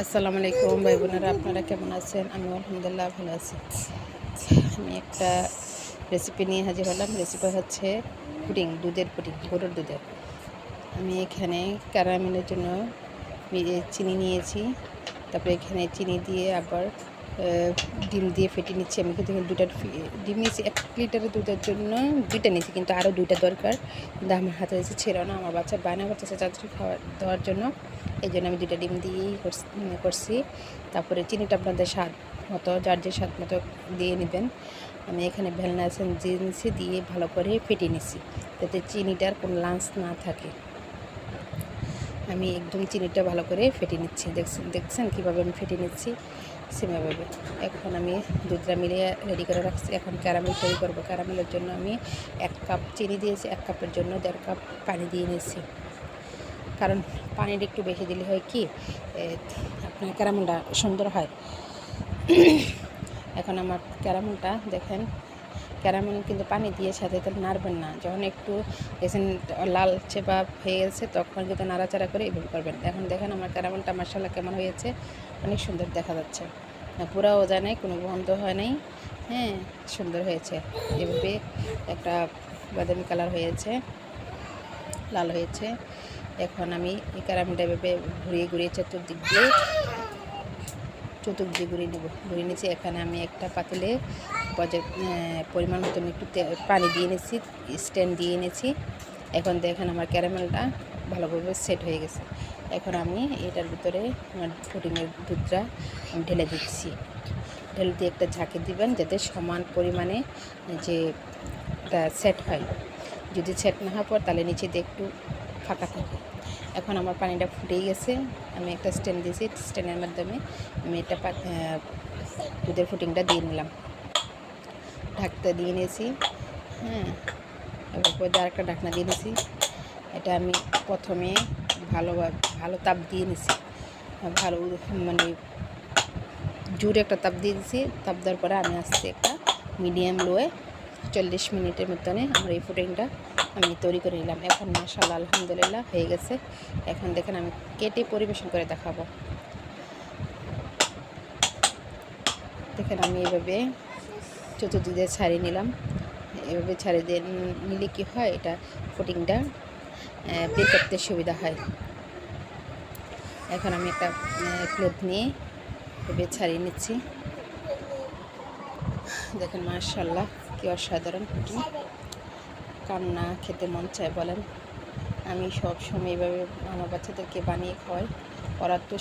আসসালামু আলাইকুম ভাই বোনেরা, আপনারা কেমন আছেন? আমি আলহামদুলিল্লাহ ভালো আছি। আমি একটা রেসিপি নিয়ে হাজির হলাম। রেসিপি হচ্ছে পুডিং, দুধের পুডিং, গরুর দুধের। আমি এখানে ক্যারামেলের জন্য চিনি নিয়েছি। তারপরে এখানে চিনি দিয়ে আবার ডিম দিয়ে ফেটে নিচ্ছি। আমি কিন্তু এখানে দুটা ডিম নিয়েছি। 1 লিটারের দুধের জন্য 2টা নিয়েছি, কিন্তু আরও 2টা দরকার। কিন্তু আমার হাতে এসে ছিল না। আমার বাচ্চা বায়না করতেছে চাদর দেওয়ার জন্য, এই জন্য আমি 2টা ডিম দিয়েই করছি। তারপরে চিনিটা আপনাদের স্বাদ মতো, যার যে স্বাদ মতো দিয়ে নেবেন। আমি এখানে ভ্যানিলা এসেন্স দিয়ে ভালো করে ফেটে নিচ্ছি, যাতে চিনিটার কোনো লাঞ্চ না থাকে। আমি একদম চিনিটা ভালো করে ফেটে নিচ্ছি। দেখছেন কীভাবে আমি ফেটে নিচ্ছি সেভাবে। এখন আমি দুধটা মিলিয়ে রেডি করে রাখছি। এখন ক্যারামেল তৈরি করবো। ক্যারামেলের জন্য আমি 1 কাপ চিনি দিয়েছি, 1 কাপের জন্য 1.5 কাপ পানি দিয়ে নিয়েছি। কারণ পানিটা একটু বেশি দিলে হয় কি, আপনার ক্যারামেলটা সুন্দর হয়। এখন আমার ক্যারামেলটা দেখেন, ক্যারামেল কিন্তু পানি দিয়ে সাথে তো নাড়বেন না। যখন একটু দেখেন লালচে ভাব হয়ে গেছে, তখন কিন্তু নাড়াচাড়া করে এভাবে করবেন। এখন দেখেন আমার ক্যারামেলটা মাশাআল্লাহ কেমন হয়েছে, অনেক সুন্দর দেখা যাচ্ছে। পুরাও যায় নাই, কোনো গন্ধ হয় নাই। হ্যাঁ, সুন্দর হয়েছে। এভাবে একটা বাদামি কালার হয়েছে, লাল হয়েছে। এখন আমি এই ক্যারামেলটা এভাবে ঘুরিয়ে চতুর্দিক দিয়ে ঘুরিয়ে নিয়েছি। এখানে আমি একটা পাতিলে পরিমাণ মতন একটু পানি দিয়ে নিয়েছি, স্ট্যান্ড দিয়ে এনেছি। এখন দেখেন আমার ক্যারামেলটা ভালোভাবে সেট হয়ে গেছে। এখন আমি এটার ভিতরে আমার পুডিংয়ের দুধটা আমি ঢেলে দিচ্ছি। ঢেলে দিয়ে একটা ঝাঁকি দিবেন, যাতে সমান পরিমাণে যে এটা সেট হয়। যদি সেট না হওয়ার পর তাহলে নিচে দিয়ে একটু ফাঁকা থাকে। এখন আমার পানিটা ফুটেই গেছে। আমি একটা স্ট্যান্ড দিয়েছি, স্ট্যান্ডের মাধ্যমে আমি এটা দুধের পুডিংটা দিয়ে নিলাম। ঢাকতে দিয়ে নিয়েছি। হ্যাঁ, এরপর আরেকটা ঢাকনা দিয়ে নিয়েছি। এটা আমি প্রথমে ভালো তাপ দিয়ে নিয়েছি, ভালো মানে জোরে একটা তাপ দিয়ে দিয়েছি। তাপ দেওয়ার পরে আমি আস্তে একটা মিডিয়াম লোয়ে 40 মিনিটের মতনে আমার এই পুডিংটা আমি তৈরি করে নিলাম। এখন মাশাআল্লাহ আলহামদুলিল্লাহ হয়ে গেছে। এখন দেখেন আমি কেটে পরিবেশন করে দেখাবো। দেখেন আমি এভাবে চতুর্দিকে ছাড়িয়ে নিলাম। এভাবে ছাড়িয়ে দিয়ে নিলে কী হয়, এটা পুডিংটা বের করতে সুবিধা হয়। এখন আমি একটা প্লেট নিয়ে এভাবে ছাড়িয়ে নিচ্ছি। দেখেন মাশাআল্লাহ কি অসাধারণ পুডিং, কান্না খেতে মন চায় বলেন। আমি সব সময় এইভাবে আমার বাচ্চাদেরকে বানিয়ে খাওয়াই। ওরা তো